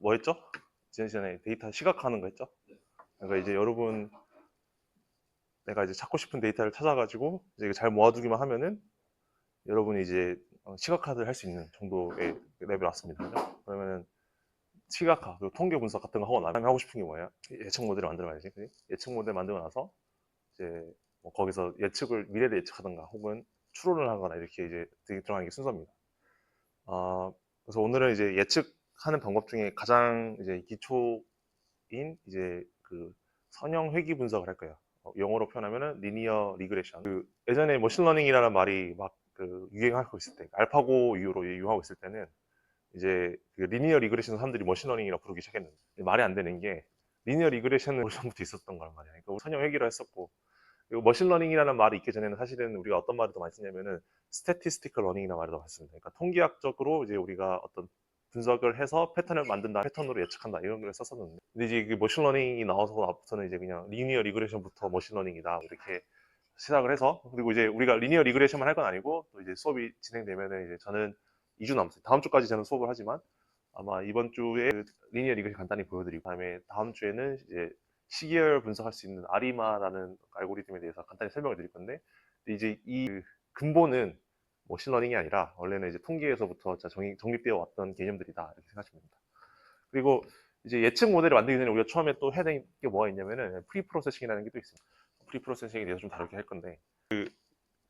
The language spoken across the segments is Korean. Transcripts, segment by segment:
뭐였죠? 지난 시간에 데이터 시각화하는 거 했죠? 그러니까 이제 여러분 내가 이제 찾고 싶은 데이터를 찾아가지고 이제 이거 잘 모아두기만 하면은 여러분이 이제 시각화를 할 수 있는 정도의 레벨 왔습니다. 그죠? 그러면은 시각화 그리고 통계 분석 같은 거 하고 나면 하고 싶은 게 뭐예요? 예측 모델을 만들어야지. 그지? 예측 모델 만들고 나서 이제 뭐 거기서 예측을 미래를 예측하든가 혹은 추론을 하거나 이렇게 이제 들어가는 게 순서입니다. 그래서 오늘은 이제 예측하는 방법 중에 가장 이제 기초인 이제 그 선형 회귀 분석을 할 거예요. 영어로 표현하면은 리니어 리그레션. 그 예전에 머신러닝이라는 말이 막 그 유행하고 있을 때, 알파고 이후로 유행하고 있을 때는 이제 그 리니어 리그레션 사람들이 머신러닝이라고 부르기 시작했는데 말이 안 되는 게 리니어 리그레션은 오래전부터 있었던 거란 말이야. 그러니까 선형 회귀를 했었고 그리고 머신러닝이라는 말이 있기 전에는 사실은 우리가 어떤 말을 더 많이 쓰냐면은 스태티스티컬 러닝이라는 말을 더 많이 씁니다. 그러니까 통계학적으로 이제 우리가 어떤 분석을 해서 패턴을 만든다, 패턴으로 예측한다 이런 걸 썼었는데, 근데 이제 그 머신러닝이 나와서부터는 이제 그냥 리니어 리그레션부터 머신러닝이다 이렇게 시작을 해서, 그리고 이제 우리가 리니어 리그레션만 할 건 아니고 또 이제 수업이 진행되면은 이제 저는 2주 남았어요. 다음 주까지 저는 수업을 하지만 아마 이번 주에 그 리니어 리그레션 간단히 보여드리고 그다음에 다음 주에는 이제 시계열 분석할 수 있는 아리마라는 알고리즘에 대해서 간단히 설명을 드릴 건데, 이제 이 근본은 머신러닝이 아니라 원래는 이제 통계에서부터 정립되어 왔던 개념들이다 이렇게 생각하시면 됩니다. 그리고 이제 예측 모델을 만들기 전에 우리가 처음에 또 해야 되는 게 뭐가 있냐면은 프리 프로세싱이라는 게 또 있습니다. 프리 프로세싱에 대해서 좀 다루게 할 건데,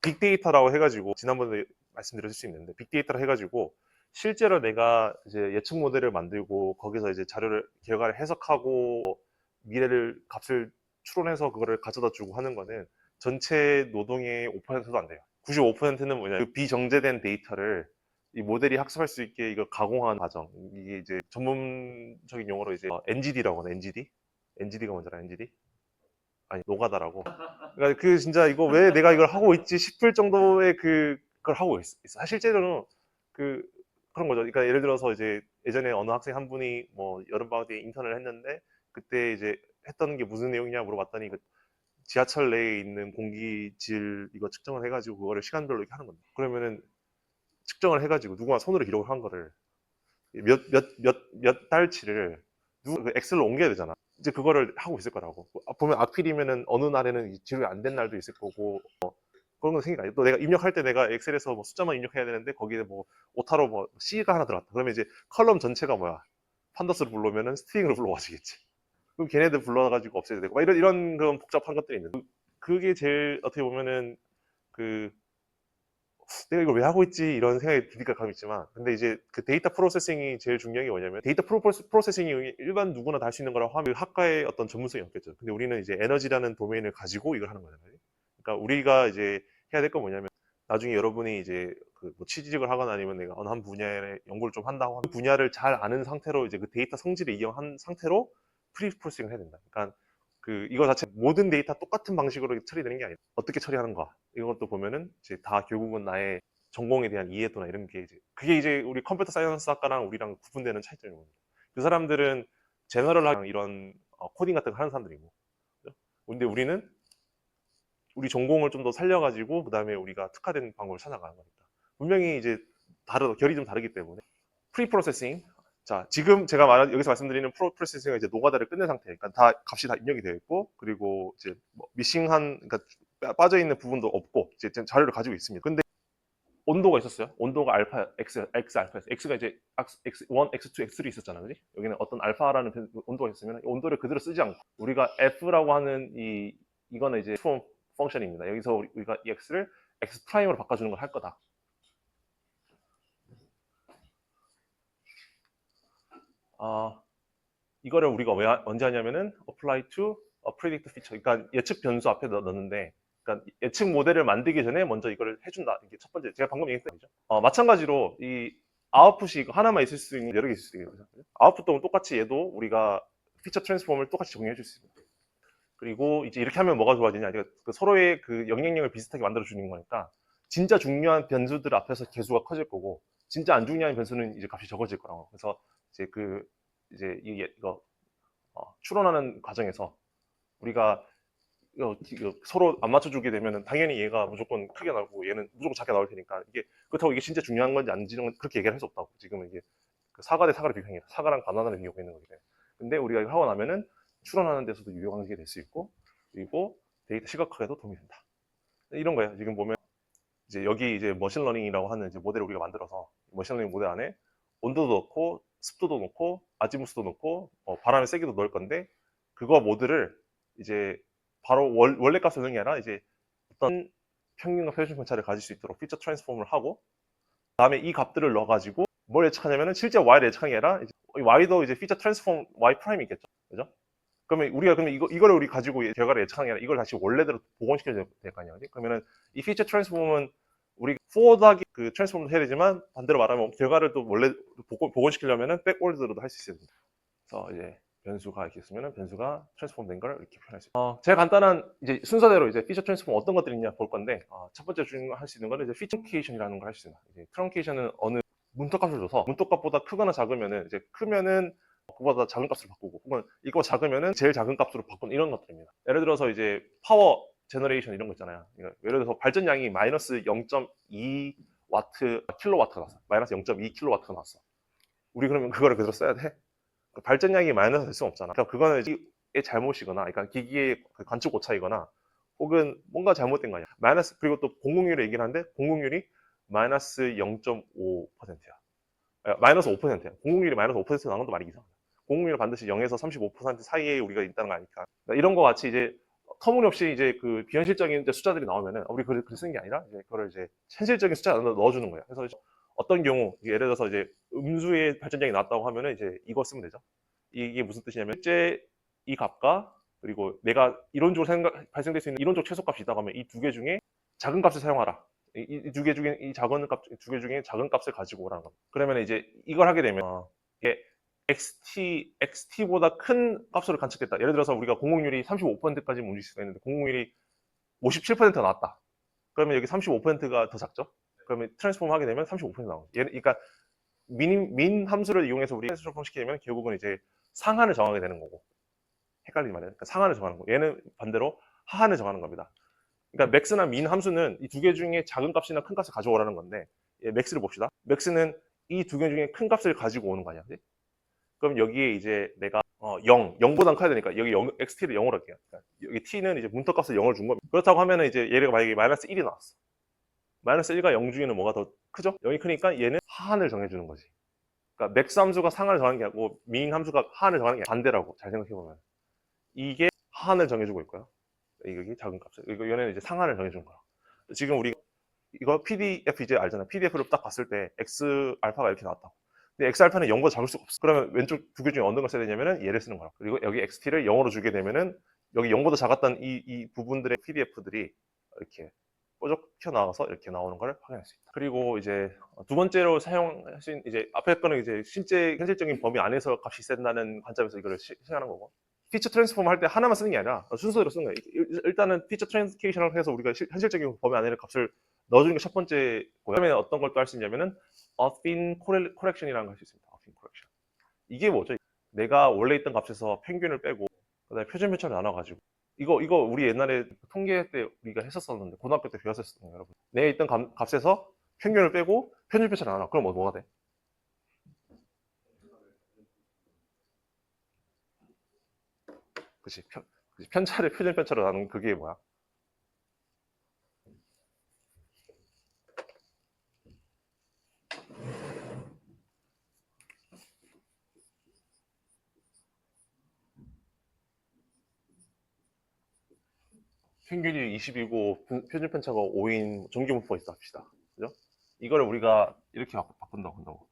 빅데이터라고 해가지고 지난번에 말씀드렸을 수 있는데, 빅데이터로 해가지고 실제로 내가 이제 예측 모델을 만들고 거기서 이제 자료를 결과를 해석하고 미래를 값을 추론해서 그거를 가져다 주고 하는 거는 전체 노동의 5%도 안 돼요. 95%는 뭐냐, 그 비정제된 데이터를 이 모델이 학습할 수 있게 이걸 가공한 과정, 이게 이제 전문적인 용어로 이제 NGD라고 하는 NGD? NGD가 뭔지 알아? NGD? 아니, 노가다라고. 그러니까 그 진짜 이거 왜 내가 이걸 하고 있지 싶을 정도의 그걸 하고 있어. 실제로는 그 그런 거죠. 그러니까 예를 들어서 이제 예전에 어느 학생 한 분이 뭐 여름방학 때 인턴을 했는데 그때 이제 했던 게 무슨 내용이냐 물어봤더니 그 지하철 내에 있는 공기질 이거 측정을 해가지고 그거를 시간별로 이렇게 하는 겁니다. 그러면은 측정을 해가지고 누구나 손으로 기록을 한 거를 몇 달치를 누구 그 엑셀로 옮겨야 되잖아. 이제 그거를 하고 있을 거라고. 보면 악필이면은 어느 날에는 지급이 안 된 날도 있을 거고 그런 거 생기니까 또 내가 입력할 때 내가 엑셀에서 뭐 숫자만 입력해야 되는데 거기에 뭐 오타로 뭐 C가 하나 들어갔다. 그러면 이제 컬럼 전체가 뭐야? 판더스를 불러오면은 스트링으로 불러와지겠지. 그럼 걔네들 불러가지고 없애야 되고 막 이런 그런 복잡한 것들이 있는데, 그게 제일 어떻게 보면은 그 내가 이걸 왜 하고 있지 이런 생각이 드니까 감이 있지만, 근데 이제 그 데이터 프로세싱이 제일 중요한 게 뭐냐면 데이터 프로세싱이 일반 누구나 다 할 수 있는 거라고 하면 그 학과의 어떤 전문성이 없겠죠. 근데 우리는 이제 에너지라는 도메인을 가지고 이걸 하는 거잖아요. 그러니까 우리가 이제 해야 될 건 뭐냐면 나중에 여러분이 이제 그뭐 취직을 하거나 아니면 내가 어느 한 분야에 연구를 좀 한다고 하면 그 분야를 잘 아는 상태로 이제 그 데이터 성질을 이용한 상태로 프리 프로세싱을 해야 된다. 그러니까 그 이거 자체 모든 데이터 똑같은 방식으로 처리되는 게 아니라 어떻게 처리하는가 이것도 보면은 이제 다 결국은 나의 전공에 대한 이해도나 이런 게 이제 그게 이제 우리 컴퓨터 사이언스 학과랑 우리랑 구분되는 차이점인 겁니다. 그 사람들은 제너럴한 이런 코딩 같은 거 하는 사람들이고, 그죠? 근데 우리는 우리 전공을 좀 더 살려가지고 그 다음에 우리가 특화된 방법을 찾아가는 거니까 분명히 이제 결이 좀 다르기 때문에 프리 프로세싱. 자, 지금 제가 여기서 말씀드리는 프로세싱은 이제 노가다를 끝낸 상태. 그러니까 다 값이 다 입력이 되어 있고, 그리고 이제 뭐 미싱한, 그러니까 빠져 있는 부분도 없고, 이제 자료를 가지고 있습니다. 근데 온도가 있었어요. 온도가 알파, X 알파였어요. X가 이제 X1, X2, X3 있었잖아, 그지? 여기는 어떤 알파라는 온도가 있으면 온도를 그대로 쓰지 않고 우리가 F라고 하는 이거는 이제 트랜스폼 펑션입니다. 여기서 우리가 이 X를 X 프라임으로 바꿔주는 걸 할 거다. 이거를 우리가 언제 하냐면은 apply to a predict feature. 그러니까 예측 변수 앞에 넣는데, 그러니까 예측 모델을 만들기 전에 먼저 이걸 해준다. 이게 첫 번째 제가 방금 얘기했던 거죠. 마찬가지로 이 아웃풋이 이거 하나만 있을 수 있는 여러 개 있을 수 있는 거죠. 아웃풋도 똑같이 얘도 우리가 피처 트랜스폼을 똑같이 적용해 줄 수 있습니다. 그리고 이제 이렇게 하면 뭐가 좋아지냐? 그 서로의 그 영향력을 비슷하게 만들어 주는 거니까 진짜 중요한 변수들 앞에서 개수가 커질 거고, 진짜 안 중요한 변수는 이제 값이 적어질 거라고. 그래서 이제 이거 추론하는 과정에서 우리가 이거 서로 안 맞춰주게 되면 당연히 얘가 무조건 크게 나오고 얘는 무조건 작게 나올 테니까, 이게 그렇다고 이게 진짜 중요한 건지 아닌지는 그렇게 얘기를 할 수 없다고. 지금은 이게 그 사과 대 사과를 비교하는 게 아니라 사과랑 바나나를 비교하고 있는 거기 때문에. 근데 우리가 이걸 하고 나면은 추론하는 데서도 유용하게 될 수 있고, 그리고 데이터 시각화에도 도움이 된다. 이런 거예요. 지금 보면 이제 여기 이제 머신러닝이라고 하는 이제 모델을 우리가 만들어서 머신러닝 모델 안에 온도도 넣고 습도도 넣고 아지무스도 넣고 바람의 세기도 넣을 건데, 그거 모드를 이제 바로 원래 값을 넣는 게 아니라 이제 어떤 평균과 표준 편차를 가질 수 있도록 피처 트랜스폼을 하고, 그다음에 이 값들을 넣어가지고 뭘 예측하냐면은 실제 y를 예측하는 게 아니라 이제 y도 이제 피처 트랜스폼 y 프라임이 있겠죠, 그죠? 그러면 우리가 이거를 우리 가지고 결과를 예측하는 게 아니라 이걸 다시 원래대로 복원시켜야 될 거 아니야, 그지? 그러면은 이 피처 트랜스폼은 우리 포워드하기 그 트랜스폼도 해야 되지만, 반대로 말하면 결과를 또 원래 복원시키려면은 백워드로도 할 수 있어야 됩니다. 그래서 이제 변수가 이렇게 있으면은 변수가 트랜스폼 된 걸 이렇게 표현할 수 있어요. 제일 간단한 이제 순서대로 이제 피처 트랜스폼 어떤 것들이 있냐 볼 건데, 첫 번째 할 수 있는 거는 이제 피처 트렁케이션이라는 걸 할 수 있습니다. 이제 트렁케이션은 어느 문턱값을 줘서 문턱값보다 크거나 작으면은, 이제 크면은 그보다 작은 값을 바꾸고, 혹은 이거 작으면은 제일 작은 값으로 바꾸는 이런 것들입니다. 예를 들어서 이제 파워 제너레이션 이런 거 있잖아요. 그러니까 예를 들어서 발전량이 마이너스 0.2 와트 킬로와트가 나왔어. 마이너스 0.2 킬로와트가 나왔어. 우리 그러면 그거를 그대로 써야 돼? 발전량이 마이너스 될 수는 없잖아. 그러니까 그거는 기기의 잘못이거나, 그러니까 기기의 관측 오차이거나, 혹은 뭔가 잘못된 거 아니야. 마이너스, 그리고 또 공공률을 얘기를 하는데 공공률이 마이너스 0.5%야. 마이너스 5%야. 공공률이 마이너스 5% 나오는 것도 말이 이상하다. 공공률은 반드시 0에서 35% 사이에 우리가 있다는 거 아니까. 그러니까 이런 거 같이 이제 터무니없이 이제 그 비현실적인 이제 숫자들이 나오면은 우리 글을 쓰는 게 아니라 이제 그거를 이제 현실적인 숫자 안에 넣어주는 거예요. 그래서 어떤 경우 예를 들어서 이제 음수의 발전량이 나왔다고 하면은 이제 이거 쓰면 되죠. 이게 무슨 뜻이냐면 실제 이 값과, 그리고 내가 이론적으로 발생될 수 있는 이론적 최소값이 있다고 하면 이 두 개 중에 작은 값을 사용하라. 이 두 개 중에 이 작은 값 두 개 중에 작은 값을 가지고 오라는 겁니다. 그러면 이제 이걸 하게 되면 이게 xt보다 큰 값으로 관측됐다. 예를 들어서 우리가 공공률이 35%까지 움직일 수가 있는데 공공률이 57%가 나왔다. 그러면 여기 35%가 더 작죠? 그러면 트랜스폼 하게 되면 35% 나오죠. 그러니까 민 함수를 이용해서 우리 트랜스폼 시키면 결국은 이제 상한을 정하게 되는 거고, 헷갈리지 말아요. 그러니까 상한을 정하는 거. 얘는 반대로 하한을 정하는 겁니다. 그러니까 맥스나 민 함수는 이 두 개 중에 작은 값이나 큰 값을 가져오라는 건데, 맥스를 봅시다. 맥스는 이 두 개 중에 큰 값을 가지고 오는 거 아니야, 그치? 그럼 여기에 이제 내가 0보단 커야 되니까 여기 xt를 0으로 할게요. 그러니까 여기 t는 이제 문턱값을 0을 준 겁니다. 그렇다고 하면은 이제 얘가 만약에 마이너스 1이 나왔어. 마이너스 1과 0 중에는 뭐가 더 크죠? 0이 크니까 얘는 하한을 정해주는 거지. 그러니까 맥스 함수가 상한을 정하는 게 아니고 민 함수가 하한을 정하는 게 반대라고, 잘 생각해보면. 이게 하한을 정해주고 있고요. 이게 작은 값을. 이거 얘는 이제 상한을 정해주는 거야. 지금 우리 이거 PDF 이제 알잖아. PDF로 딱 봤을 때 x 알파가 이렇게 나왔다고. 근데 x 알파는 0보다 작을 수가 없어. 그러면 왼쪽 두 개 중에 어느 걸 써야 되냐면은 얘를 쓰는 거야. 그리고 여기 xt를 0으로 주게 되면은 여기 0보다 작았던 이 부분들의 PDF들이 이렇게 뾰족혀 나와서 이렇게 나오는 걸 확인할 수 있다. 그리고 이제 두 번째로 사용할 수 있는, 이제 앞에 거는 이제 실제 현실적인 범위 안에서 값이 센다는 관점에서 이거를 시행하는 거고, 피처 트랜스폼 할 때 하나만 쓰는 게 아니라 순서대로 쓰는 거예요. 일단은 피처 트랜스케이션을 해서 우리가 현실적인 범위 안에 값을 넣어주는 게 첫 번째고, 그다음에 어떤 걸 또 할 수 있냐면은 affine correction이라는 걸 할 수 있습니다. affine correction. 이게 뭐죠? 내가 원래 있던 값에서 평균을 빼고 그다음에 표준 편차를 나눠가지고, 이거 우리 옛날에 통계 때 우리가 했었었는데, 고등학교 때 배웠었거든요, 여러분. 내가 있던 값에서 평균을 빼고 표준 편차를 나눠. 그럼 뭐가 돼? 그치, 편차를 표준 편차로 나누는 그게 뭐야? 평균이 20이고 표준 편차가 5인 정규분포가 있다 합시다. 그죠? 이거를 우리가 이렇게 바꾼다고 한다고.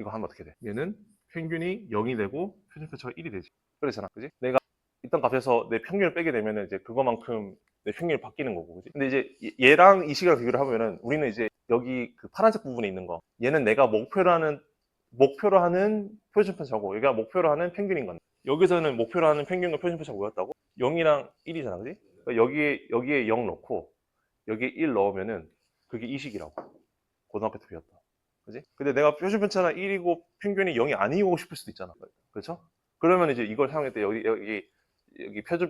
이거 하면 어떻게 돼? 얘는 평균이 0이 되고 표준 편차가 1이 되지. 그렇잖아, 그지? 내가 있던 값에서 내 평균을 빼게 되면은 이제 그거만큼 내 평균이 바뀌는 거고, 그지? 근데 이제 얘랑 이 식이랑 비교를 하면은 우리는 이제 여기 그 파란색 부분에 있는 거, 얘는 내가 목표로 하는 표준 편차고, 여기가 목표로 하는 평균인 건데, 여기서는 목표로 하는 평균과 표준 편차가 뭐였다고? 0이랑 1이잖아, 그지? 그러니까 여기에 0 넣고 여기에 1 넣으면은 그게 이 식이라고. 고등학교 때 배웠다. 그지? 근데 내가 표준 편차가 1이고 평균이 0이 아니고 싶을 수도 있잖아. 그렇죠? 그러면 이제 이걸 사용할 때 여기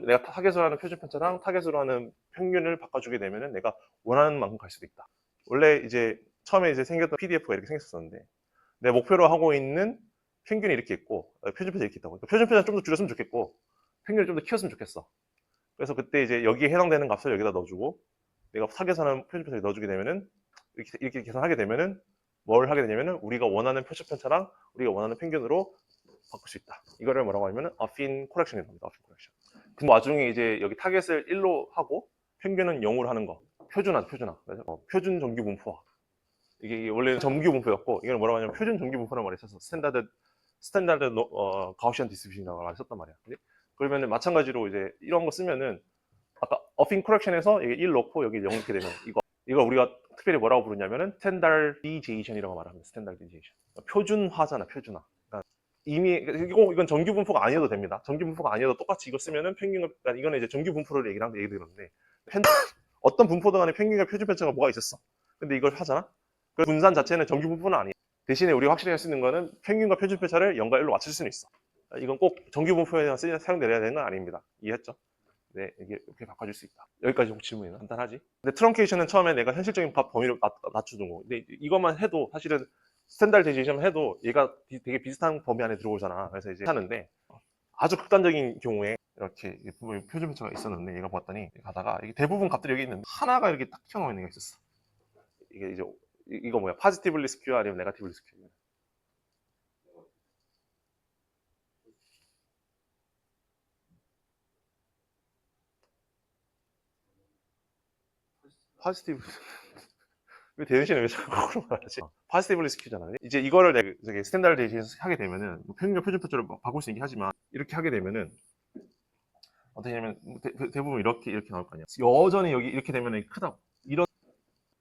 내가 타겟으로 하는 표준 편차랑 타겟으로 하는 평균을 바꿔주게 되면은 내가 원하는 만큼 갈 수도 있다. 원래 이제 처음에 이제 생겼던 PDF가 이렇게 생겼었는데 내 목표로 하고 있는 평균이 이렇게 있고 표준편차 이렇게 있다고. 그러니까 표준편차 좀 더 줄였으면 좋겠고 평균을 좀 더 키웠으면 좋겠어. 그래서 그때 이제 여기에 해당되는 값을 여기다 넣어주고 내가 타겟하는 표준편차를 넣어주게 되면은 이렇게 계산하게 되면은 뭘 하게 되냐면은 우리가 원하는 표준편차랑 우리가 원하는 평균으로 바꿀 수 있다. 이거를 뭐라고 하냐면은 affine correction이라고 합니다. affine correction. 그 와중에 이제 여기 타겟을 1로 하고 평균은 0으로 하는 거. 표준화. 그래서 표준 정규 분포화. 이게 원래 정규 분포였고 이거는 뭐라고 하냐면 표준 정규 분포라는 말을 썼어. 스탠다드 가우시안 디스트리뷰션이라고 말을 썼단 말이야. 그러면은 마찬가지로 이제 이런 거 쓰면은 아까 affine correction에서 이게 1 넣고 여기 0 이렇게 되면 이거 우리가 특별히 뭐라고 부르냐면은 standardization이라고 말합니다. standardization. 표준화잖아, 표준화. 그러니까 이미 이건 정규 분포가 아니어도 됩니다. 정규 분포가 아니어도 똑같이 이거 쓰면은 평균, 그러니까 이거는 이제 정규 분포를 얘기를 하는데 얘기 드렸는데 어떤 분포든 간에 평균과 표준 편차가 뭐가 있었어. 근데 이걸 하잖아. 그 분산 자체는 정규 분포는 아니야. 대신에 우리가 확실히 할 수 있는 거는 평균과 표준 편차를 0과 1로 맞출 수는 있어. 이건 꼭 정규 분포에 사용되어야 되는 건 아닙니다. 이해했죠? 네, 이렇게 바꿔줄 수 있다. 여기까지 혹시 질문이나? 간단하지? 근데 트렁케이션은 처음에 내가 현실적인 범위로 낮춰준 거고. 근데 이것만 해도 사실은 스탠다드이제이션 해도 얘가 되게 비슷한 범위 안에 들어오잖아. 그래서 이제 하는데 아주 극단적인 경우에 이렇게 표준 편차가 있었는데 얘가 봤더니 가다가 이게 대부분 값들이 여기 있는데 하나가 이렇게 딱 튀어나와 있는 게 있었어. 이게 이제 이거 뭐야? 파지티블리 스큐 아니면 네거티블리 스큐? 파지티브 왜 대현씨는 왜 자꾸 그런 걸 하지? 파지티블리 스큐잖아. 이제 이거를 내가 저기 스탠다드이제이션 하게 되면은 평균과 표준 편차를 바꿀 수 있긴 하지만 이렇게 하게 되면은 어떻게 하냐면 대부분 이렇게 나올 거 아니야. 여전히 여기 이렇게 되면 크다고.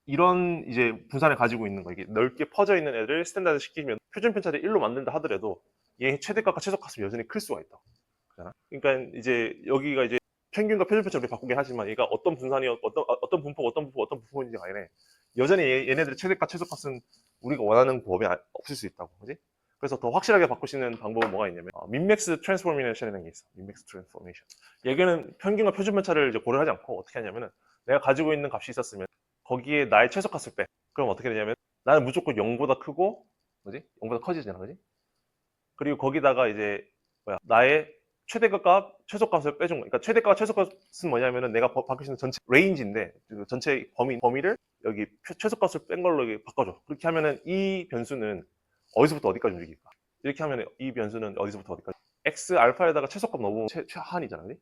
이런 이제 분산을 가지고 있는 거. 이게 넓게 퍼져 있는 애를 스탠다드 시키면 표준 편차를 1로 만든다 하더라도 얘 최대값과 최소값은 여전히 클 수가 있다. 그잖아. 그러니까 이제 여기가 이제 평균과 표준 편차를 바꾸긴 하지만 얘가 어떤 분산이 어떤 분포인지 간에 여전히 얘네들의 최대값 최소값은 우리가 원하는 법이 없을 수 있다고. 그지? 그래서 더 확실하게 바꿀 수 있는 방법은 뭐가 있냐면 민맥스 트랜스포메이션이라는 게 있어. 민맥스 트랜스포메이션. 얘는 평균과 표준 편차를 이제 고려하지 않고 어떻게 하냐면은 내가 가지고 있는 값이 있었으면 거기에 나의 최소값을 빼. 그럼 어떻게 되냐면 나는 무조건 0보다 크고 뭐지? 0보다 커지잖아. 그지? 그리고 거기다가 이제 뭐야? 나의 최대값, 최소값을 빼준 거. 그러니까 최대값, 최소값은 뭐냐면은 내가 바꿀 수 있는 전체 레인지인데 그 전체 범위를 여기 최소값을 뺀 걸로 바꿔줘. 그렇게 하면은 이 변수는 어디서부터 어디까지 움직일까? 이렇게 하면 이 변수는 어디서부터 어디까지? x 알파에다가 최소값 넣으면 최하한이잖아. 그지?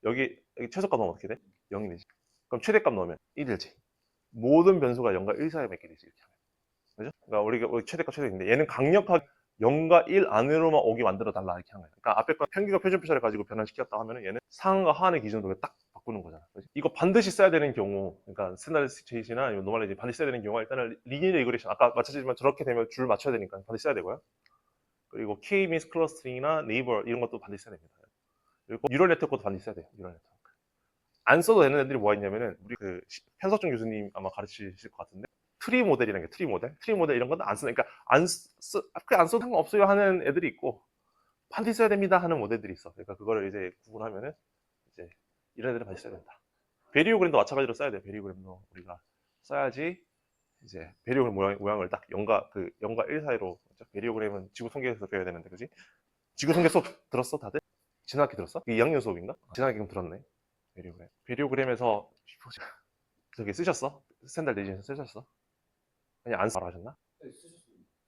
여기 최소값 넣으면 어떻게 돼? 0이 되지. 그럼 최대값 넣으면 1이 되지. 모든 변수가 0과 1 사이에 맺게 되지. 이렇게 하면. 그죠? 그러니까 우리 최대값 최대인데 얘는 강력하게 0과 1 안으로만 오게 만들어 달라 이렇게 한 거야. 그러니까 앞에 건 평균과 표준 편차를 가지고 변환시켰다 하면은 얘는 상과 하한의 기준으로 딱 바꾸는 거잖아. 그치? 이거 반드시 써야 되는 경우, 그러니까 스탠다드이제이션이나 노멀라이제이션 반드시 써야 되는 경우가 일단은 리니어 리그레이션 아까 마찬가지지만 저렇게 되면 줄 맞춰야 되니까 반드시 써야 되고요. 그리고 K 미스 클러스터링이나 네이버 이런 것도 반드시 써야 됩니다. 그리고 뉴럴 네트워크도 반드시 써야 돼요. 뉴럴 네트워크. 안 써도 되는 애들이 뭐가 있냐면은 우리 그 편석준 교수님 아마 가르치실 것 같은데 트리 모델이라는 게 트리 모델 이런 것도 안 쓰는 그러니까 안 써도 상관없어요 하는 애들이 있고 반드시 써야 됩니다 하는 모델들이 있어. 그러니까 그거를 이제 구분하면은 이제 이런 애들은 반드시 써야 된다. 베리오그램도 마찬가지로 써야 돼. 베리오그램도 우리가 써야지 이제 베리오그램 모양을 딱 0과 1 사이로 베리오그램은 지구 통계에서 배워야 되는데 그지? 지구 통계 수업 들었어 다들? 지난학기 들었어? 2학년 수업인가? 지난학기 그럼 들었네. 베리오그램에서 저기 쓰셨어? 스탠다드이제이션 쓰셨어? 아니 안 말하셨나?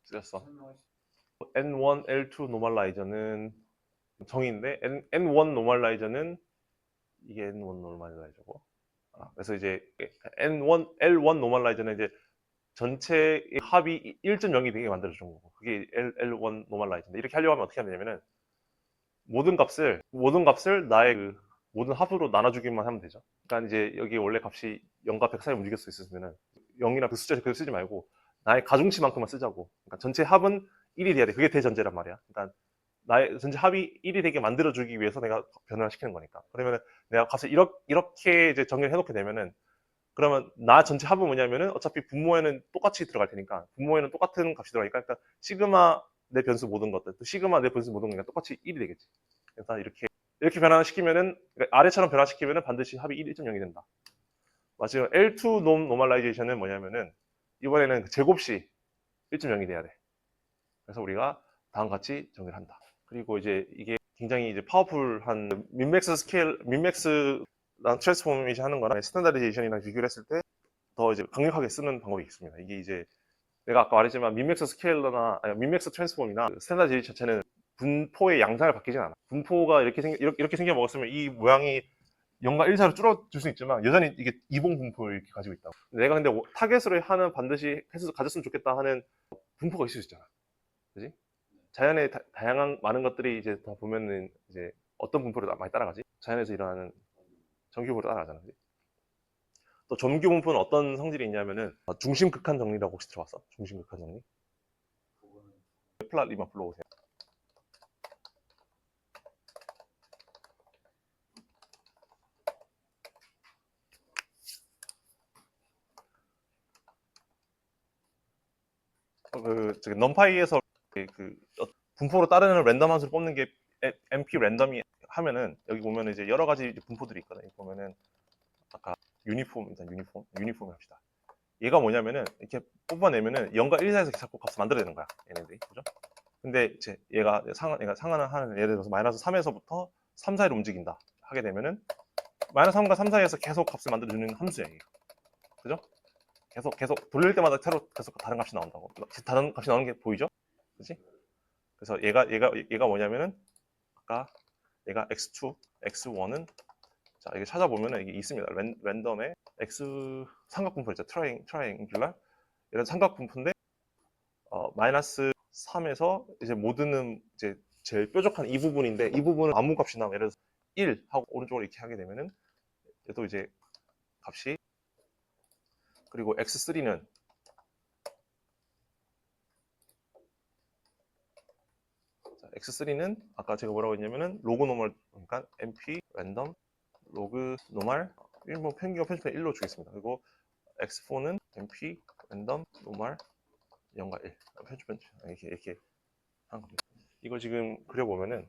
쓰셨어. N1, L2 노멀라이저는 정의인데 N1 노멀라이저는 이게 N1 노멀라이저고. 그래서 이제 N1, L1 노멀라이저는 이제 전체 합이 1.0이 되게 만들어준 거고 그게 L1 노멀라이저인데 이렇게 하려고 하면 어떻게 하면 되냐면은 모든 값을 나의 그 모든 합으로 나눠주기만 하면 되죠. 그러니까 이제 여기 원래 값이 0과 100 사이 움직일 수 있으면은 0이나 그 숫자 그대로 쓰지 말고 나의 가중치만큼만 쓰자고. 그러니까 전체 합은 1이 돼야 돼. 그게 대전제란 말이야. 그러니까 나의 전체 합이 1이 되게 만들어주기 위해서 내가 변화를 시키는 거니까. 그러면은 내가 값을 이렇게 이제 정의를 해놓게 되면은 그러면 나 전체 합은 뭐냐면은 어차피 분모에는 똑같이 들어갈 테니까 분모에는 똑같은 값이 들어가니까 그러니까 시그마 내 변수 모든 것들 또 시그마 내 변수 모든 거니까 똑같이 1이 되겠지. 그래서 이렇게 변화시키면은 그러니까 아래처럼 변화시키면은 반드시 합이 1.0이 된다. 마지막 L2 노멀라이제이션은 뭐냐면은 이번에는 그 제곱시 1.0이 돼야 돼. 그래서 우리가 다음과 같이 정리를 한다. 그리고 이제 이게 굉장히 이제 파워풀한 민맥스 스케일, 민맥스랑 트랜스포메이션 하는 거랑 스탠다리제이션이랑 비교를 했을 때 더 이제 강력하게 쓰는 방법이 있습니다. 이게 이제 내가 아까 말했지만 민맥스 스케일러나 민맥스 트랜스폼이나 스탠다리제이션 자체는 분포의 양상을 바뀌진 않아. 분포가 이렇게 생겨 먹었으면 이 모양이 0과 1사로 줄어들 수 있지만 여전히 이게 이봉 분포를 이렇게 가지고 있다고. 내가 근데 타겟으로 하는 반드시 해서 가졌으면 좋겠다 하는 분포가 있을 수 있잖아. 그지? 자연의 다양한 많은 것들이 이제 다 보면은 이제 어떤 분포를 많이 따라가지? 자연에서 일어나는 정규분포를 따라가잖아. 그지? 또 점규 분포는 어떤 성질이 있냐면은 중심 극한 정리라고 혹시 들어봤어? 중심 극한 정리? 플랫 리마 불러오세요. 저기 넘파이에서 분포로 따르는 랜덤 함수를 뽑는 게 MP 랜덤이 하면은 여기 보면 이제 여러 가지 분포들이 있거든요. 여기 보면은 아까 유니폼 일단 유니폼 합시다. 얘가 뭐냐면은 이렇게 뽑아내면은 0과 1 사이에서 자꾸 값을 만들어내는 거야. 얘네들이 그죠? 근데 이제 얘가 상한을 하는 예를 들어서 마이너스 3에서부터 3 사이로 움직인다 하게 되면은 마이너스 3과 3 사이에서 계속 값을 만들어주는 함수야 이게. 그죠? 계속 돌릴 때마다 새로 계속 다른 값이 나온다고. 다른 값이 나오는 게 보이죠? 그지? 그래서 얘가 뭐냐면은 아까 얘가 x2, x1은 자 이게 찾아보면은 이게 있습니다. 랜덤에 x 삼각분포 있죠. 트라이앵귤라 이런 삼각분포인데 마이너스 3에서 이제 모드는 이제 제일 뾰족한 이 부분인데 이 부분은 아무 값이 나면 예를 들어서 1 하고 오른쪽으로 이렇게 하게 되면은 또 이제 값이 그리고 x3는 x3는 아까 제가 뭐라고 했냐면은 로그 노멀 그러니까 np 랜덤 로그 노멀 1뭐 평균과 편집해 1로 주겠습니다. 그리고 x4는 np 랜덤 노멀 0과 1 편집 이렇게 한 겁니다. 이거 지금 그려보면은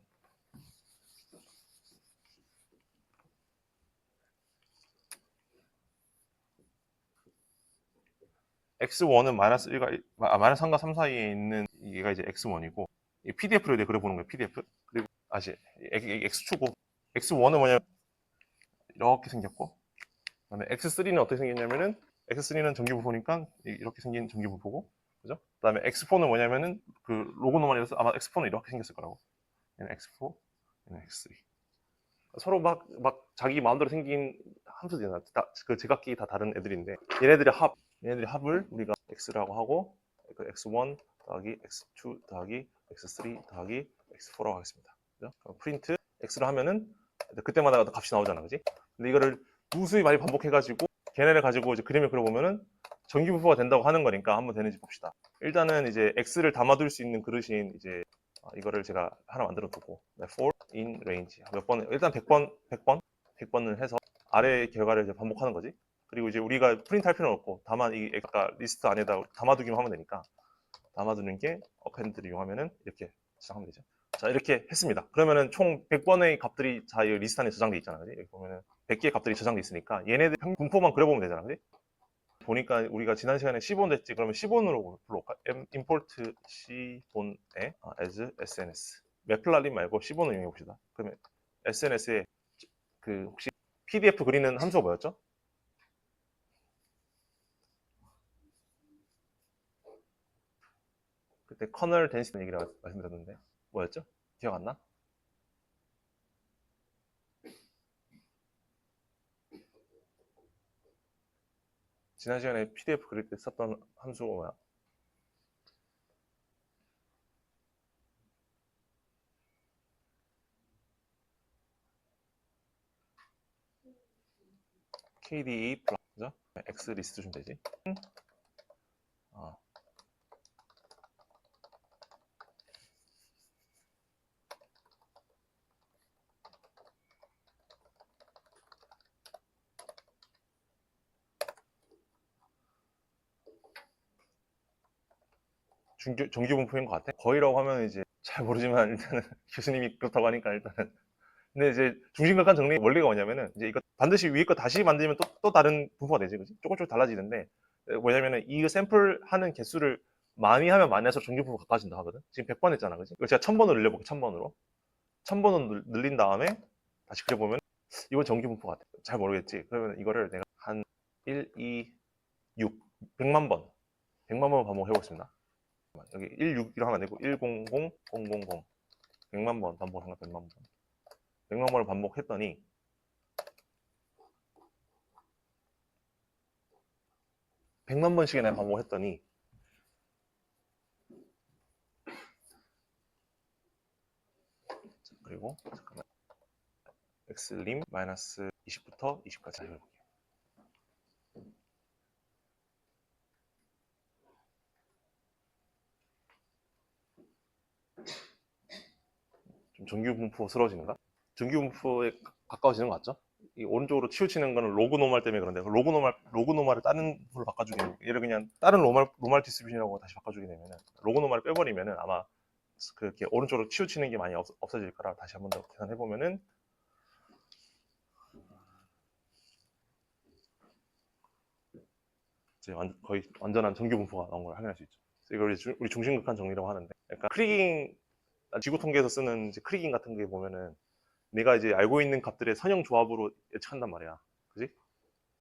x1은 마이너스 1과 1, 마이너스 3과 3 사이에 있는 얘가 이제 x1이고 PDF로 이제 그려보는 거예요. PDF 그리고 x2고 x1은 뭐냐면 이렇게 생겼고 그다음에 x3는 어떻게 생겼냐면은 x3는 전기부포니까 이렇게 생긴 전기부포고 그죠? 그다음에 x4는 뭐냐면은 그 로고 노멀이라서 아마 x4는 이렇게 생겼을 거라고. 얘는 x4, 얘는 x3. 서로 막 자기 마음대로 생긴 함수들이나 그 제각기 다 다른 애들인데 얘네들의 합을 우리가 x라고 하고 그 x1 더하기 x2 더하기 x3 더하기 x4라고 하겠습니다. 그죠? 프린트 x로 하면은 그때마다 값이 나오잖아, 그지? 근데 이거를 무수히 많이 반복해가지고 걔네를 가지고 이제 그림을 그려보면은 전기부포가 된다고 하는 거니까 한번 되는지 봅시다. 일단은 이제 x를 담아둘 수 있는 그릇인 이제 이거를 제가 하나 만들어 두고 for in range 몇 번 일단 100번을 해서 아래 결과를 이제 반복하는 거지. 그리고 이제 우리가 프린트 할 필요는 없고 다만 이 아까 리스트 안에다 담아두기만 하면 되니까 담아두는 게 어펜드를 이용하면은 이렇게 저장하면 되죠. 자 이렇게 했습니다. 그러면은 총 100번의 값들이 자 이 리스트 안에 저장돼 있잖아, 그지? 여기 보면은 100개의 값들이 저장돼 있으니까 얘네들 분포만 그려보면 되잖아, 그지? 보니까 우리가 지난 시간에 시본 됐지. 그러면 시본으로 불러올까? import 시본에 as sns 맵플라림 말고 시본을 이용해 봅시다. 그러면 SNS에 그 혹시 PDF 그리는 함수가 뭐였죠? 그때 커널 덴시티 얘기를 말씀드렸는데 뭐였죠? 기억 안 나? 지난 시간에 PDF 그릴 때 썼던 함수가 뭐야? KDE 플러스 그죠? X 리스트 주면 되지. 어. 정규 분포인 것 같아. 거의라고 하면 이제 잘 모르지만 일단은 교수님이 그렇다고 하니까 일단은. 근데 이제 중심각한 정리 원리가 뭐냐면은 이제 이거 반드시 위에 거 다시 만들면 또 다른 분포가 되지, 그지? 조금씩 달라지는데 왜냐면은 이 샘플 하는 개수를 많이 하면 많이 할수록 정규 분포가 가까워진다 하거든. 지금 100번 했잖아, 그지? 이거 제가 1000번으로 늘려볼게, 1000번으로. 1000번을 늘린 다음에 다시 그려보면 이건 정규 분포 같아. 잘 모르겠지? 그러면 이거를 내가 한 1, 2, 6, 100만 번. 100만 번 반복해보겠습니다. 여기 1, 6이라고 하면 안 되고 1, 0, 0, 0, 0, 0. 100만 번 반복한 거 100만 번. 100만 번을 반복했더니 100만 번씩이나 반복했더니 그리고 잠깐만 xlim 마이너스 20부터 20까지 해볼게요. 좀 정규 분포스러워지는가? 정규 분포에 가까워지는 거 맞죠? 이 오른쪽으로 치우치는 거는 로그 노멀 때문에 그런데 로그 노멀을 다른 걸로 바꿔주게 되면 얘를 그냥 다른 노멀 디스트리뷰션이라고 다시 바꿔주게 되면은 로그 노멀을 빼버리면은 아마 그렇게 오른쪽으로 치우치는 게 많이 없어질 거라 다시 한 번 더 계산해 보면은 이제 거의 완전한 정규 분포가 나온 걸 확인할 수 있죠. 이걸 우리 중심극한 정리라고 하는데, 약간 크리깅 지구 통계에서 쓰는 이제 크리깅 같은 게 보면은 내가 이제 알고 있는 값들의 선형 조합으로 예측한단 말이야, 그지?